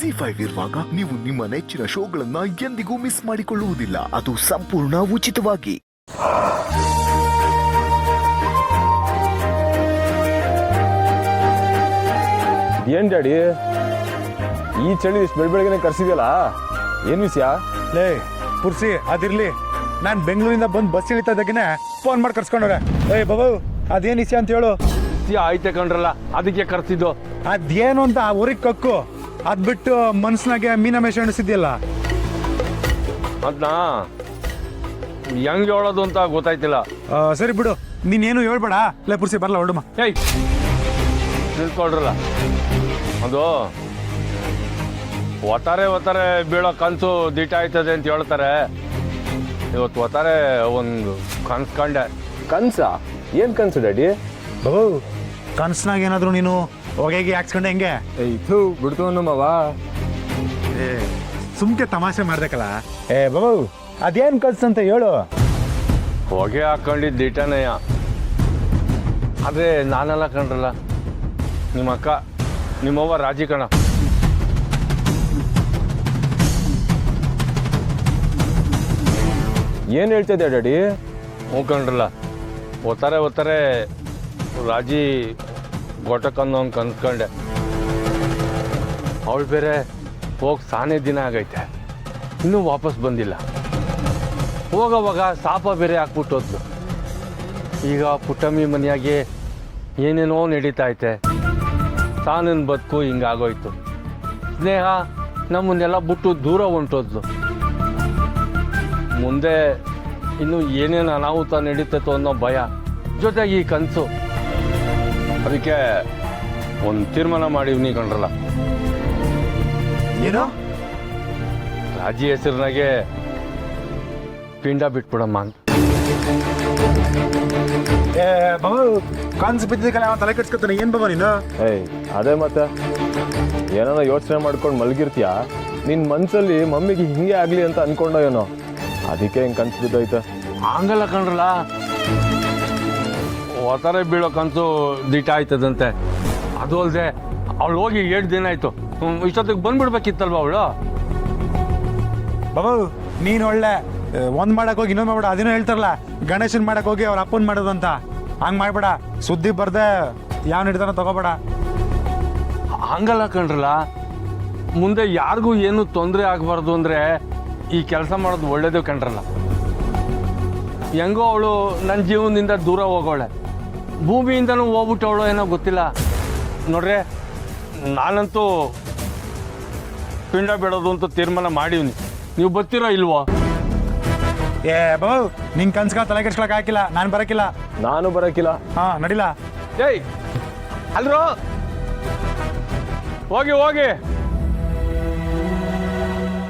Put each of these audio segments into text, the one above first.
ZEE5 ಇರುವಾಗ ನೀವು ನಿಮ್ಮ ನೆಚ್ಚಿನ ಶೋಗಳನ್ನ ಎಂದಿಗೂ ಮಿಸ್ ಮಾಡಿಕೊಳ್ಳುವುದಿಲ್ಲ. ಅದು ಸಂಪೂರ್ಣ ಉಚಿತವಾಗಿ. ಏನ್ ಡ್ಯಾಡಿ ಈ ಚಳಿ ಇಷ್ಟು ಬೆಳಬೆಳಗ್ಗೆ ಕರ್ಸಿದ್ಯಲ್ಲ, ಏನ್ ವಿಷಯ? ಲೇ ಪುರ್ಸಿ ಅದಿರ್ಲಿ, ನಾನು ಬೆಂಗಳೂರಿಂದ ಬಂದು ಬಸ್ ಇಳಿತಾ ಇದ್ದಾಗೇನೆ ಫೋನ್ ಮಾಡಿ ಕರ್ಸ್ಕೊಂಡವ್ರೆ. ಏಯ್ ಬಾಬು ಅದೇನು ವಿಷಯ ಅಂತ ಹೇಳು. ಆಯ್ತೆ ಕಣ್ರಲ್ಲ, ಅದಕ್ಕೆ ಕರ್ಸಿದ್ದು. ಅದೇನು ಅಂತ ಊರಿಗೆ ಕಕ್ಕು, ಅದ್ ಬಿಟ್ಟು ಮನ್ಸ್ನಾಗೆ ಮೀನಮೇಶ ಎಣಿಸಿದ್ಯಲ್ಲ ಅದನ್ನ ಹೆಂಗ್ ಹೇಳೋದು ಅಂತ ಗೊತ್ತಾಯ್ತಿಲ್ಲ. ಸರಿ ಬಿಡು, ನೀನೇನು ಹೇಳ್ಬೇಡ. ಲೇ ಪುರ್ಸಿ ಬರಲ್ಲ ಹೊರಡಮ್ಮ. ಏಯ್ ನಿಲ್ಕೊಳ್ರಲ್ಲ, ಅದು ಒತ್ತಾರೆ ಬೀಳೋ ಕನ್ಸು ದಿಟ ಆಯ್ತದೆ ಅಂತ ಹೇಳ್ತಾರೆ. ಇವತ್ತು ಒತ್ತಾರೆ ಒಂದು ಕನ್ಸು ಕಂಡೆ. ಕನ್ಸ? ಏನ್ ಕನ್ಸು ಡ್ಯಾಡಿ? ಬಾಬು ಕನ್ಸ್ನಾಗ ಏನಾದ್ರು ನೀನು ಹೊಗೆಗೆ ಹಾಕ್ಸ್ಕೊಂಡೆ ಹೆಂಗೆ? ಇದು ಬಿಡ್ತು ನಮ್ಮವ. ಸುಮ್ಕೆ ತಮಾಷೆ ಮಾಡ್ಬೇಕಲ್ಲ. ಬಾಬು ಅದೇನ್ ಕನ್ಸು ಅಂತ ಹೇಳು. ಹೊಗೆ ಹಾಕೊಂಡಿದ್ದು ದಿಟನೆಯ, ಆದ್ರೆ ನಾನೆಲ್ಲ ಕಂಡ್ರಲ್ಲ, ನಿಮ್ಮ ಅಕ್ಕ ನಿಮ್ಮವ್ವ ರಾಜಿ ಕಣ. ಏನ್ ಹೇಳ್ತಿದ್ದೆ ಡ್ಯಾಡಿ? ಹೋಗ್ಕೊಂಡ್ರಲ್ಲ, ಒತ್ತಾರೆ ರಾಜಿ ಗೊಟಕನ್ನೋ ಒಂದು ಕನ್ಸ್ಕೊಂಡೆ. ಅವಳು ಬೇರೆ ಹೋಗಿ ಸಾನೇ ದಿನ ಆಗೈತೆ, ಇನ್ನೂ ವಾಪಸ್ ಬಂದಿಲ್ಲ. ಹೋಗೋವಾಗ ಸಾಪ ಬೇರೆ ಹಾಕ್ಬಿಟ್ಟೋದ್ಲು. ಈಗ ಪುಟ್ಟಮ್ಮಿ ಮನೆಯಾಗೆ ಏನೇನೋ ನಡೀತಾ ಐತೆ. ಸಾನನ್ ಬದುಕು ಹಿಂಗಾಗೋಯ್ತು. ಸ್ನೇಹ ನಮ್ಮನ್ನೆಲ್ಲ ಬಿಟ್ಟು ದೂರ ಹೊಂಟೋದ್ಲು. ಮುಂದೆ ಇನ್ನು ಏನೇನು ಅನಾಹುತ ನಡೀತೈತೋ ಅನ್ನೋ ಭಯ, ಜೊತೆಗೆ ಈ ಕನಸು. ಅದಕ್ಕೆ ಒಂದು ತೀರ್ಮಾನ ಮಾಡಿವ್ನಿ ಕಂಡ್ರಲ್ಲ. ಏನು? ರಾಜಿ ಹೆಸರಿನಾಗೆ ಪಿಂಡ ಬಿಟ್ಬಿಡಮ್ಮ ಅಂತ. ಬಾಬು ಕನ್ಸು ಬಿದ್ದಿದ್ದಕ್ಕೆ ಅವನು ತಲೆ ಕೆಡ್ಸ್ಕೊತಾನೆ. ಏನ್ ಬಾಬಾ ನೀನು? ಏಯ್ ಅದೇ ಮತ್ತೆ ಏನಾರ ಯೋಚನೆ ಮಾಡ್ಕೊಂಡು ಮಲಗಿರ್ತೀಯ. ನಿನ್ನ ಮನ್ಸಲ್ಲಿ ಮಮ್ಮಿಗೆ ಹಿಂಗೆ ಆಗಲಿ ಅಂತ ಅನ್ಕೊಂಡೋ ಏನೋ, ಅದಕ್ಕೆ ಹಿಂಗೆ ಕನ್ಸು ಬಿದ್ದೋಯ್ತು. ಹಂಗಲ್ಲ ಕಂಡ್ರಲ್ಲ, ಒತ್ತಾರೆ ಬೀಳೋ ಕನಸು ದಿಟ ಆಯ್ತದಂತೆ. ಅದು ಅಲ್ಲದೆ ಅವಳು ಹೋಗಿ 7 ದಿನ ಆಯ್ತು. ಇಷ್ಟೊತ್ತಿಗೆ ಬಂದ್ಬಿಡ್ಬೇಕಿತ್ತಲ್ವ ಅವಳು. ಬಾಬು ನೀನು ಒಳ್ಳೆ ಒಂದ್ ಮಾಡಕ್ ಹೋಗಿ ಇನ್ನೊಂದು ಮಾಡ್ಬೇಡ. ಅದೇನೋ ಹೇಳ್ತಾರಲ್ಲ, ಗಣೇಶನ್ ಮಾಡಕ್ ಹೋಗಿ ಅವ್ರ ಅಪ್ಪನ್ ಮಾಡೋದಂತ. ಹಂಗ್ ಮಾಡ್ಬೇಡ, ಸುದ್ದಿ ಬರ್ದೆ ಯಾವ ನಿರ್ಧಾರ ತಗೋಬೇಡ. ಹಂಗಲ್ಲ ಕಂಡ್ರಲ್ಲ, ಮುಂದೆ ಯಾರಿಗೂ ಏನು ತೊಂದರೆ ಆಗಬಾರ್ದು ಅಂದರೆ ಈ ಕೆಲಸ ಮಾಡೋದು ಒಳ್ಳೇದು ಕಂಡ್ರಲ್ಲ. ಹೆಂಗೋ ಅವಳು ನನ್ನ ಜೀವನದಿಂದ ದೂರ ಹೋಗೋಳೆ, ಭೂಮಿಯಿಂದನೂ ಹೋಗ್ಬಿಟ್ಟವಳು ಏನೋ ಗೊತ್ತಿಲ್ಲ. ನೋಡ್ರೆ ನಾನಂತೂ ಪಿಂಡ ಬಿಡೋದು ಅಂತ ತೀರ್ಮಾನ ಮಾಡೀನಿ. ನೀವು ಬರ್ತೀರೋ ಇಲ್ವೋ? ಬಾಬು ನಿನ್ ಕನ್ಸ್ಕ ತಲೆ ಕೆಡ್ಸ್ಕೊಳಕ್ ಹಾಕಿಲ್ಲ, ನಾನು ಬರಕಿಲ್ಲ. ನಾನು ಬರೋಕಿಲ್ಲ. ಹಾ ನಡಿಲ್ಲ. ಏಯ್ ಅಲ್ರೋ, ಹೋಗಿ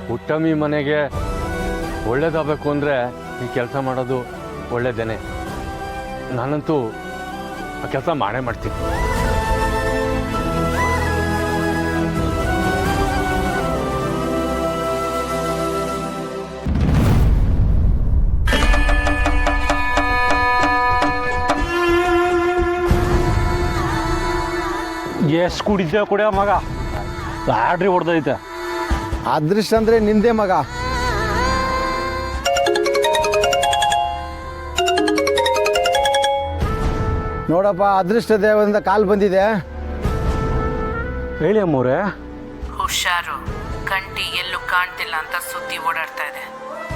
ಪುಟ್ಟಮ್ಮಿ ಮನೆಗೆ ಒಳ್ಳೇದಾಗಬೇಕು ಅಂದರೆ ಈ ಕೆಲಸ ಮಾಡೋದು ಒಳ್ಳೇದೇನೆ. ನಾನಂತೂ ಆ ಕೆಲಸ ಮಾಡೇ ಮಾಡ್ತೀನಿ. ಎಷ್ಟು ಕುಡಿದ್ದೆ ಕುಡಿಯೋ ಮಗ, ಲಾಟ್ರಿ ಹೊಡೆದೈತೆ. ಅದೃಷ್ಟ ಅಂದ್ರೆ ನಿಂದೆ ಮಗ. ನೋಡಪ್ಪ, ಅದೃಷ್ಟ ದೇವರಿಂದ ಕಾಲ್ ಬಂದಿದೆ. ಹೇಳಿ ಅಮ್ಮವ್ರೆ. ಹುಷಾರು, ಕಂಟಿ ಎಲ್ಲೂ ಕಾಣ್ತಿಲ್ಲ ಅಂತ ಸುದ್ದಿ ಓಡಾಡ್ತಾ ಇದೆ.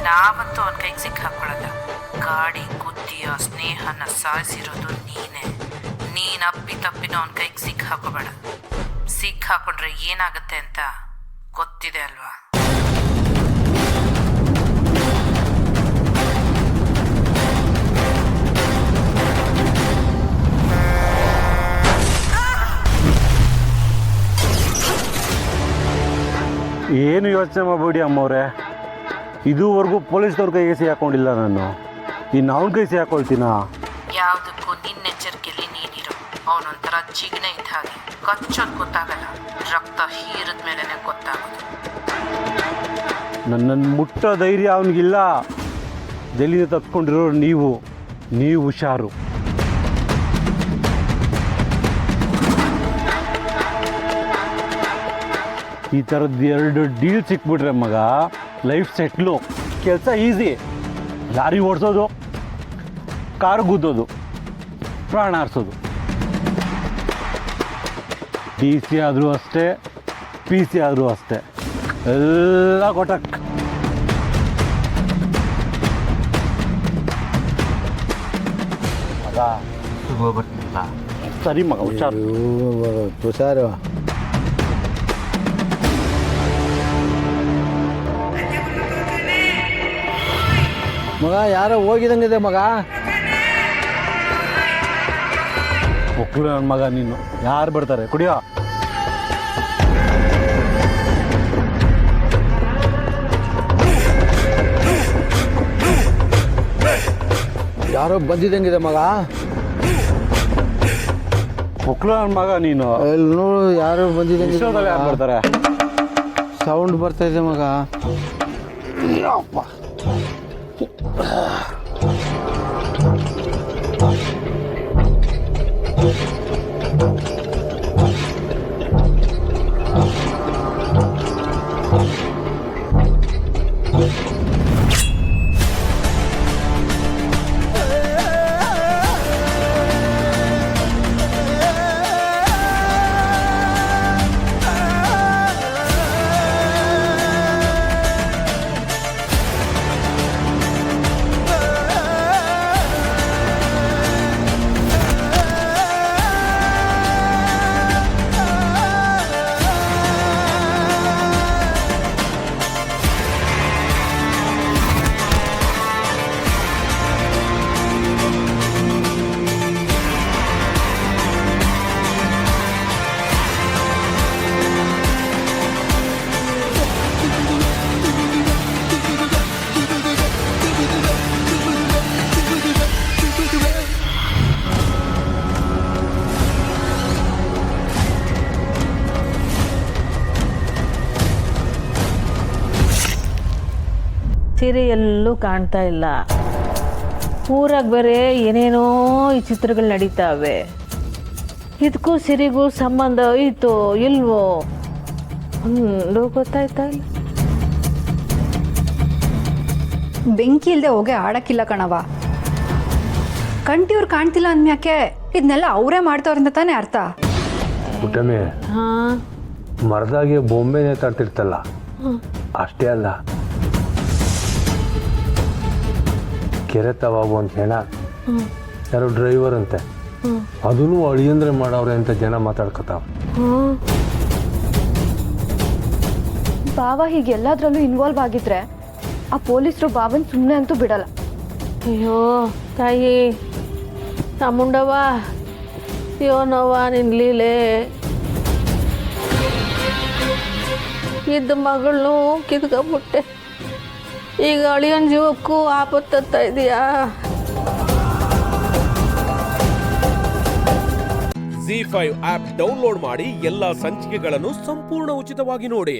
ನಾವಂತೂ ಅವನ ಕೈಗೆ ಸಿಕ್ಕಾಕೊಳ್ಳಲ್ಲ. ಗಾಡಿ ಗುದ್ದಿಯ ಸ್ನೇಹನ ಸಾಯಿಸಿರೋದು ನೀನೇ. ನೀನ್ ಅಪ್ಪಿ ತಪ್ಪಿನೂ ಅವನ ಕೈಗೆ ಸಿಕ್ಕಾಕೋಬೇಡ. ಸಿಕ್ಕಾಕೊಂಡ್ರೆ ಏನಾಗುತ್ತೆ ಅಂತ ಗೊತ್ತಿದೆ ಅಲ್ವಾ? ಏನು ಯೋಚನೆ ಮಾಡಬೇಡಿ ಅಮ್ಮವ್ರೆ, ಇದುವರೆಗೂ ಪೊಲೀಸ್ನವ್ರ ಕೈಗೆ ಸಿಕ್ಕಾಕೊಂಡಿಲ್ಲ ನಾನು. ಇನ್ನು ಅವನ ಕೈ ಸಿಕ್ಕಾಕೊಳ್ತೀನ? ಯಾವುದಕ್ಕೂ ನಿನ್ನ ಎಚ್ಚರಿಕೆಯಲ್ಲಿ ನೀನಿರು. ಅವನೊಂಥರ ಜಿಗ್ನೆ ಇದ್ದ ಹಾಗೆ, ಕಚ್ಚೋದು ಗೊತ್ತಾಗಲ್ಲ, ರಕ್ತ ಹೀರಿದ ಮೇಲೆನೆ ಗೊತ್ತಾಗೋದು. ನನ್ನನ್ನು ಮುಟ್ಟೋ ಧೈರ್ಯ ಅವನಿಗಿಲ್ಲ. ಜೈಲಿನ ತಪ್ಪಿಕೊಂಡಿರೋರು ನೀವು ಹುಷಾರು. ಈ ಥರದ್ದು 2 ಡೀಲ್ ಸಿಕ್ಬಿಟ್ರೆ ಮಗ ಲೈಫ್ ಸೆಟ್ಲು. ಕೆಲಸ ಈಸಿ. ಲಾರಿ ಓಡಿಸೋದು, ಕಾರು ಗುದ್ದೋದು, ಪ್ರಾಣ ಆರಿಸೋದು. ಡಿ ಸಿ ಆದರೂ ಅಷ್ಟೇ, ಪಿ ಸಿ ಆದರೂ ಅಷ್ಟೇ, ಎಲ್ಲ ಕೊಟ್ಟಕ್. ಸರಿ ಮಗ, ಹುಷಾರು. ಹುಷಾರು. ಮಗ ಯಾರೋ ಹೋಗಿದಂಗಿದೆ ಮಗ. ಮಕ್ಕಳು ನನ್ನ ಮಗ ನೀನು. ಯಾರು ಬರ್ತಾರೆ ಕುಡಿಯೋ. ಯಾರೋ ಬಂದಿದ್ದಂಗಿದೆ ಮಗ. ಮಕ್ಕಳು ನನ್ನ ಮಗ ನೀನು. ಇಲ್ಲಿ ನೋಡು, ಯಾರೋ ಬಂದಿದ್ದಂಗಿದೆ. ಯಾರು ಬರ್ತಾರೆ? ಸೌಂಡ್ ಬರ್ತಾ ಇದೆ ಮಗ. ಸಿರಿ ಎಲ್ಲೂ ಕಾಣ್ತಾ ಇಲ್ಲ. ಊರಾಗ ಬೇರೆ ಏನೇನೋ ಈ ಚಿತ್ರಗಳು ನಡೀತಾವೆ. ಇದಕ್ಕೂ ಸಿರಿಗೂ ಸಂಬಂಧ ಐತೋ ಇಲ್ವೋ ಗೊತ್ತಾಯ್ತಾ ಇಲ್ಲ. ಬೆಂಕಿ ಇಲ್ಲದೆ ಹೋಗಿ ಆಡಕ್ಕಿಲ್ಲ ಕಣವ. ಕಂಟಿಯವ್ರು ಕಾಣ್ತಿಲ್ಲ ಅಂದ್ಮ್ಯಾಕೆ ಇದನ್ನೆಲ್ಲ ಅವರೇ ಮಾಡ್ತವ್ರಂತ ತಾನೇ ಅರ್ಥ. ಪುಟ್ಟಮ್ಮೆ, ಹಾಂ, ಮರದಾಗೆ ಬೊಂಬೆ ನೇತಾಡ್ತಿರ್ತಲ್ಲ ಅಷ್ಟೇ ಅಲ್ಲ, ಕೆರೆ ತವಾಬು ಅಂತ ಹೇಳ ಯಾರೋ ಡ್ರೈವರ್ ಅಂತೆ, ಅದನ್ನು ಅಳಿಯಂದ್ರೆ ಮಾಡವ್ರೆ ಅಂತ ಜನ ಮಾತಾಡ್ಕೊತಾವ. ಬಾವ ಹೀಗೆಲ್ಲದ್ರಲ್ಲೂ ಇನ್ವಾಲ್ವ್ ಆಗಿದ್ರೆ ಆ ಪೊಲೀಸರು ಬಾವನ್ ಸುಮ್ಮನೆ ಅಂತೂ ಬಿಡಲ್ಲ. ಅಯ್ಯೋ ತಾಯಿ ಚಾಮುಂಡವ್ವ, ಯೋನವ್ವ ನಿನ್ನ ಲೀಲೆ. ಇದ್ದ ಮಗಳನ್ನೂ ಕಿತ್ಕೊಂಡ್ಬಿಟ್ಟೆ. ಈಗ ಅಳಿಯನ್ ಜೀವಕ್ಕೂ ಆಪತ್ತ ಇದೆಯಾ? ZEE5 ಆಪ್ ಡೌನ್ಲೋಡ್ ಮಾಡಿ ಎಲ್ಲಾ ಸಂಚಿಕೆಗಳನ್ನು ಸಂಪೂರ್ಣ ಉಚಿತವಾಗಿ ನೋಡಿ.